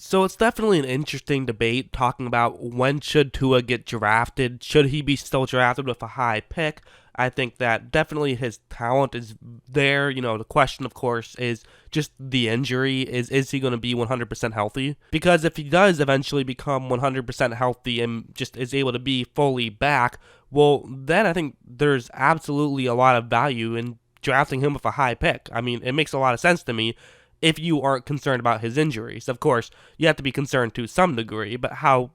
So it's definitely an interesting debate talking about when should Tua get drafted. Should he be still drafted with a high pick? I think that definitely his talent is there. The question, of course, is just the injury. Is he going to be 100% healthy? Because if he does eventually become 100% healthy and just is able to be fully back, well, then I think there's absolutely a lot of value in drafting him with a high pick. I mean, it makes a lot of sense to me if you aren't concerned about his injuries. Of course, you have to be concerned to some degree, but how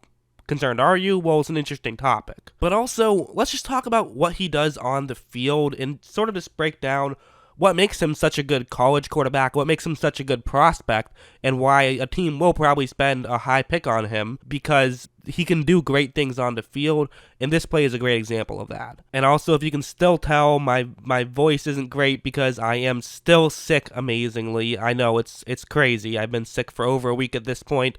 concerned are you? Well, it's an interesting topic. But also, let's just talk about what he does on the field and sort of just break down what makes him such a good college quarterback, what makes him such a good prospect, and why a team will probably spend a high pick on him because he can do great things on the field, and this play is a great example of that. And also, if you can still tell, my voice isn't great because I am still sick amazingly. I know it's crazy. I've been sick for over a week at this point.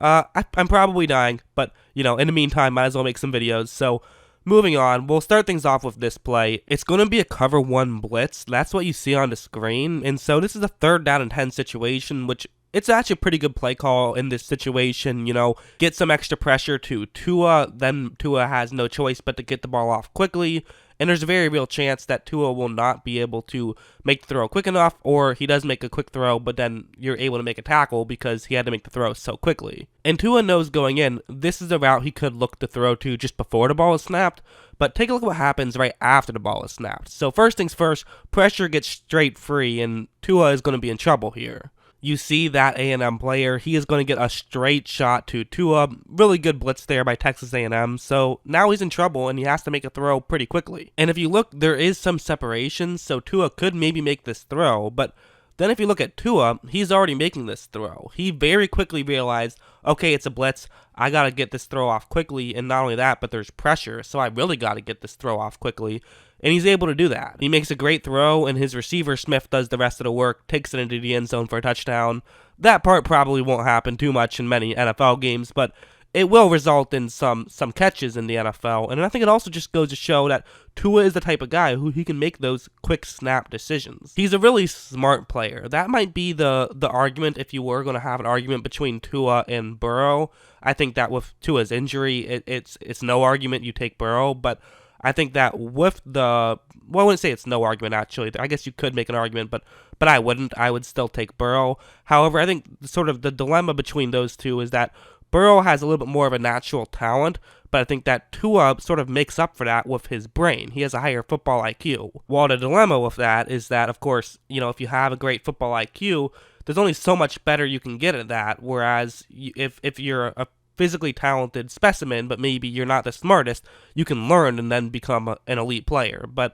I'm probably dying, but, in the meantime, might as well make some videos. So, moving on, we'll start things off with this play. It's going to be a cover 1 blitz. That's what you see on the screen. And so this is a 3rd down and 10 situation, which it's actually a pretty good play call in this situation. Get some extra pressure to Tua. Then Tua has no choice but to get the ball off quickly. And there's a very real chance that Tua will not be able to make the throw quick enough, or he does make a quick throw, but then you're able to make a tackle because he had to make the throw so quickly. And Tua knows going in, this is a route he could look to throw to just before the ball is snapped, but take a look at what happens right after the ball is snapped. So first things first, pressure gets straight free, and Tua is going to be in trouble here. You see that A&M player, he is going to get a straight shot to Tua. Really good blitz there by Texas A&M. So now he's in trouble and he has to make a throw pretty quickly. And if you look, there is some separation, so Tua could maybe make this throw. But then if you look at Tua, he's already making this throw. He very quickly realized, okay, it's a blitz. I got to get this throw off quickly. And not only that, but there's pressure. So I really got to get this throw off quickly. And he's able to do that. He makes a great throw, and his receiver, Smith, does the rest of the work, takes it into the end zone for a touchdown. That part probably won't happen too much in many NFL games, but it will result in some catches in the NFL. And I think it also just goes to show that Tua is the type of guy who he can make those quick snap decisions. He's a really smart player. That might be the argument if you were going to have an argument between Tua and Burrow. I think that with Tua's injury, it's no argument you take Burrow, but I think that with I wouldn't say it's no argument, actually. I guess you could make an argument, but I wouldn't. I would still take Burrow. However, I think sort of the dilemma between those two is that Burrow has a little bit more of a natural talent, but I think that Tua sort of makes up for that with his brain. He has a higher football IQ. While the dilemma with that is that, of course, if you have a great football IQ, there's only so much better you can get at that, whereas if you're a physically talented specimen, but maybe you're not the smartest, you can learn and then become an elite player. But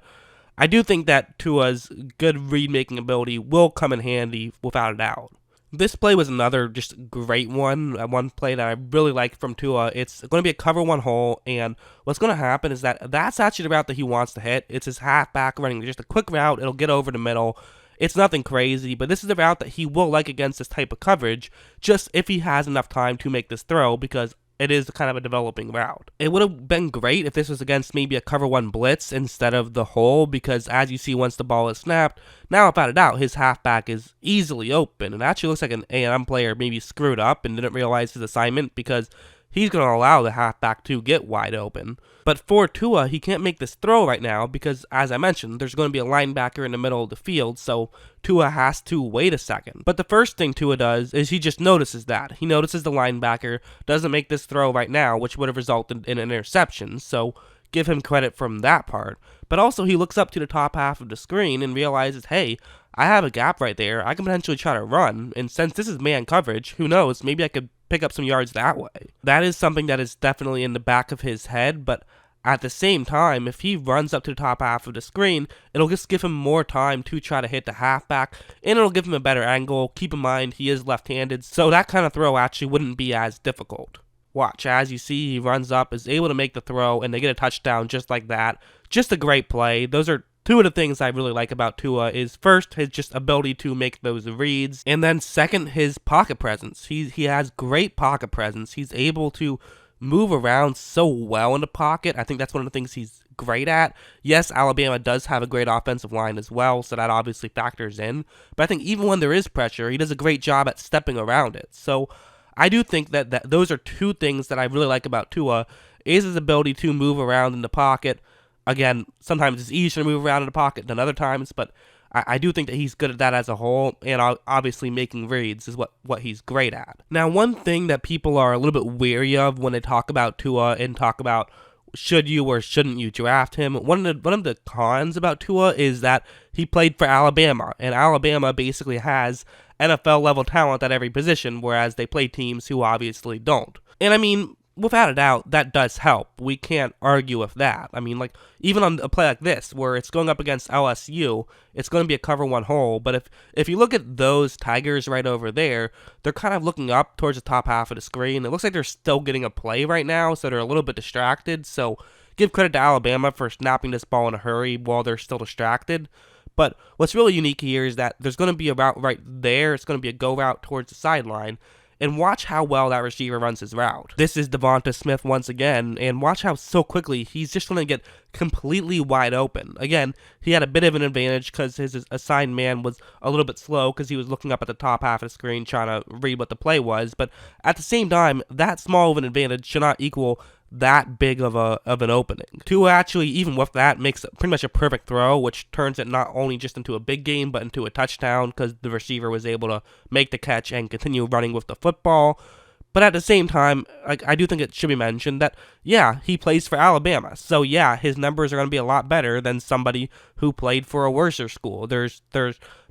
I do think that Tua's good read-making ability will come in handy without a doubt. This play was another just great one play that I really liked from Tua. It's going to be a cover 1 hole, and what's going to happen is that's actually the route that he wants to hit. It's his halfback running just a quick route. It'll get over the middle. It's nothing crazy, but this is the route that he will like against this type of coverage, just if he has enough time to make this throw, because it is kind of a developing route. It would have been great if this was against maybe a cover 1 blitz instead of the hole, because as you see, once the ball is snapped, now without a doubt, his halfback is easily open. And it actually looks like an A&M player maybe screwed up and didn't realize his assignment, because he's going to allow the halfback to get wide open. But for Tua, he can't make this throw right now because, as I mentioned, there's going to be a linebacker in the middle of the field, so Tua has to wait a second. But the first thing Tua does is he just notices that. He notices the linebacker doesn't make this throw right now, which would have resulted in an interception, so give him credit from that part. But also he looks up to the top half of the screen and realizes, hey, I have a gap right there. I can potentially try to run, and since this is man coverage, who knows, maybe I could pick up some yards that way. That is something that is definitely in the back of his head, but at the same time, if he runs up to the top half of the screen, it'll just give him more time to try to hit the halfback, and it'll give him a better angle. Keep in mind, he is left-handed, so that kind of throw actually wouldn't be as difficult. Watch, as you see, he runs up, is able to make the throw, and they get a touchdown just like that. Just a great play. Those are two of the things I really like about Tua is first, his just ability to make those reads, and then second, his pocket presence. He has great pocket presence. He's able to move around so well in the pocket. I think that's one of the things he's great at. Yes, Alabama does have a great offensive line as well, so that obviously factors in. But I think even when there is pressure, he does a great job at stepping around it. So I do think that those are two things that I really like about Tua, is his ability to move around in the pocket. Again, sometimes it's easier to move around in the pocket than other times, but I do think that he's good at that as a whole, and obviously making reads is what he's great at. Now, one thing that people are a little bit weary of when they talk about Tua and talk about should you or shouldn't you draft him, one of the cons about Tua is that he played for Alabama, and Alabama basically has NFL level talent at every position, whereas they play teams who obviously don't. And I mean, without a doubt, that does help. We can't argue with that. I mean, like, even on a play like this, where it's going up against LSU, it's going to be a cover one hole. But if you look at those Tigers right over there, they're kind of looking up towards the top half of the screen. It looks like they're still getting a play right now, so they're a little bit distracted. So give credit to Alabama for snapping this ball in a hurry while they're still distracted. But what's really unique here is that there's going to be a route right there. It's going to be a go route towards the sideline. And watch how well that receiver runs his route. This is Devonta Smith once again, and watch how so quickly he's just going to get completely wide open. Again, he had a bit of an advantage because his assigned man was a little bit slow because he was looking up at the top half of the screen trying to read what the play was. But at the same time, that small of an advantage should not equal that big of an opening. Tua actually, even with that, makes pretty much a perfect throw, which turns it not only just into a big game, but into a touchdown because the receiver was able to make the catch and continue running with the football. But at the same time, I do think it should be mentioned that, yeah, he plays for Alabama. So, yeah, his numbers are going to be a lot better than somebody who played for a worse school. There's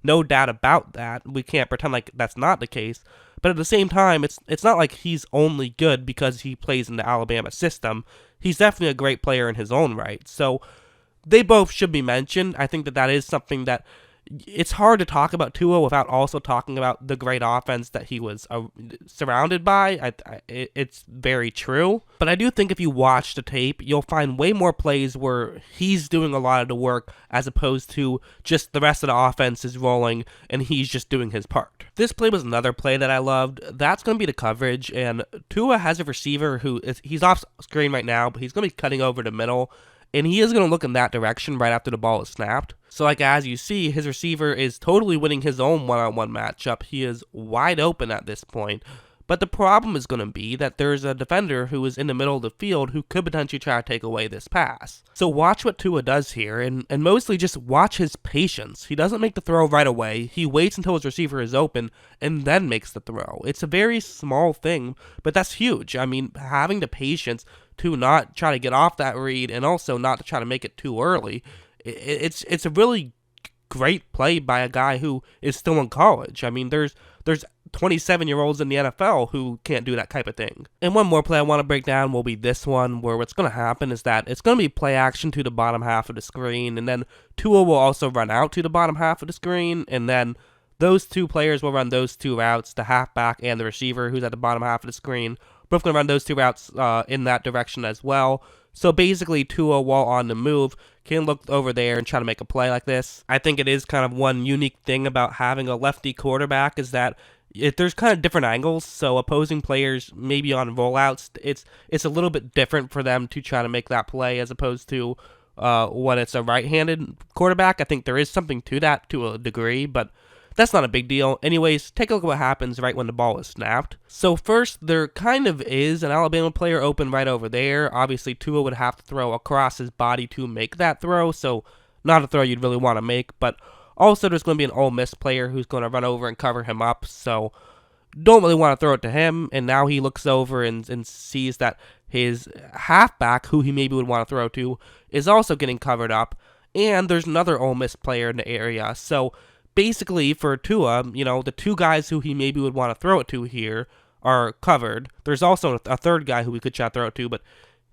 no doubt about that. We can't pretend like that's not the case. But at the same time, it's not like he's only good because he plays in the Alabama system. He's definitely a great player in his own right. So they both should be mentioned. I think that is something that it's hard to talk about Tua without also talking about the great offense that he was surrounded by. It's very true. But I do think if you watch the tape, you'll find way more plays where he's doing a lot of the work as opposed to just the rest of the offense is rolling and he's just doing his part. This play was another play that I loved. That's going to be the coverage, and Tua has a receiver he's off screen right now, but he's going to be cutting over the middle. And he is going to look in that direction right after the ball is snapped. So, like, as you see, his receiver is totally winning his own one-on-one matchup. He is wide open at this point. But the problem is going to be that there's a defender who is in the middle of the field who could potentially try to take away this pass. So watch what Tua does here, and mostly just watch his patience. He doesn't make the throw right away. He waits until his receiver is open and then makes the throw. It's a very small thing, but that's huge. I mean, having the patience to not try to get off that read and also not to try to make it too early, it's a really great play by a guy who is still in college. I mean, there's 27-year-olds in the NFL who can't do that type of thing. And one more play I want to break down will be this one, where what's going to happen is that it's going to be play action to the bottom half of the screen, and then Tua will also run out to the bottom half of the screen, and then those two players will run those two routes, the halfback and the receiver who's at the bottom half of the screen. Both going to run those two routes in that direction as well. So basically, Tua, while on the move, can look over there and try to make a play like this. I think it is kind of one unique thing about having a lefty quarterback is that there's kind of different angles, so opposing players maybe on rollouts, it's a little bit different for them to try to make that play as opposed to when it's a right-handed quarterback. I think there is something to that to a degree, but that's not a big deal. Anyways, take a look at what happens right when the ball is snapped. So first, there kind of is an Alabama player open right over there. Obviously, Tua would have to throw across his body to make that throw, so not a throw you'd really want to make, but also there's going to be an Ole Miss player who's going to run over and cover him up, so don't really want to throw it to him. And now he looks over and sees that his halfback, who he maybe would want to throw to, is also getting covered up, and there's another Ole Miss player in the area. So basically, for Tua, the two guys who he maybe would want to throw it to here are covered. There's also a third guy who we could try to throw it to, but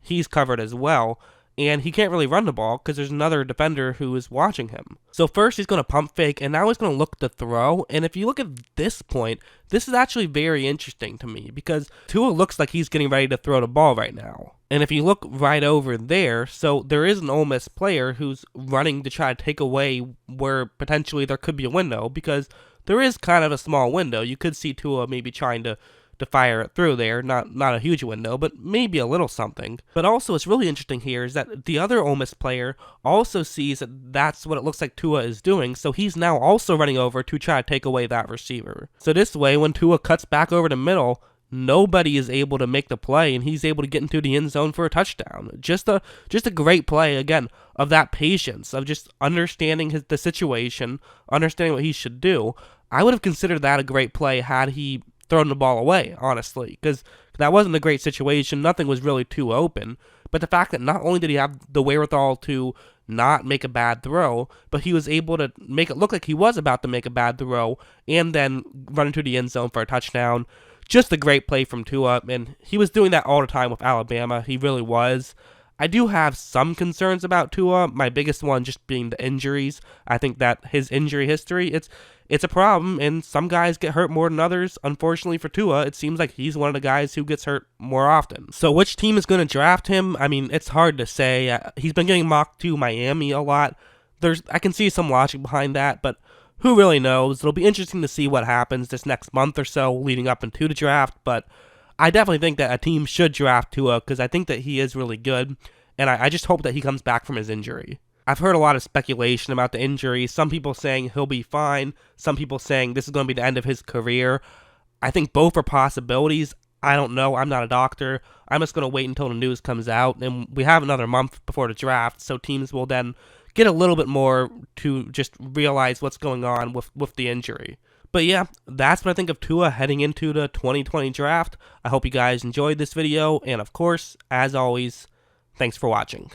he's covered as well. And he can't really run the ball because there's another defender who is watching him. So first he's going to pump fake, and now he's going to look to throw. And if you look at this point, this is actually very interesting to me because Tua looks like he's getting ready to throw the ball right now. And if you look right over there, so there is an Ole Miss player who's running to try to take away where potentially there could be a window because there is kind of a small window. You could see Tua maybe trying to fire it through there. Not a huge window, but maybe a little something. But also what's really interesting here is that the other Ole Miss player also sees that that's what it looks like Tua is doing, so he's now also running over to try to take away that receiver. So this way, when Tua cuts back over the middle, nobody is able to make the play, and he's able to get into the end zone for a touchdown. Just a great play, again, of that patience, of just understanding the situation, understanding what he should do. I would have considered that a great play had he thrown the ball away, honestly, because that wasn't a great situation. Nothing was really too open. But the fact that not only did he have the wherewithal to not make a bad throw, but he was able to make it look like he was about to make a bad throw and then run into the end zone for a touchdown. Just a great play from Tua, and he was doing that all the time with Alabama. He really was. I do have some concerns about Tua, my biggest one just being the injuries. I think that his injury history, it's a problem, and some guys get hurt more than others. Unfortunately for Tua, it seems like he's one of the guys who gets hurt more often. So which team is going to draft him? I mean, it's hard to say. He's been getting mocked to Miami a lot. I can see some logic behind that, but who really knows? It'll be interesting to see what happens this next month or so leading up into the draft, but I definitely think that a team should draft Tua because I think that he is really good, and I just hope that he comes back from his injury. I've heard a lot of speculation about the injury. Some people saying he'll be fine. Some people saying this is going to be the end of his career. I think both are possibilities. I don't know. I'm not a doctor. I'm just going to wait until the news comes out, and we have another month before the draft, so teams will then get a little bit more to just realize what's going on with the injury. But yeah, that's what I think of Tua heading into the 2020 draft. I hope you guys enjoyed this video, and of course, as always, thanks for watching.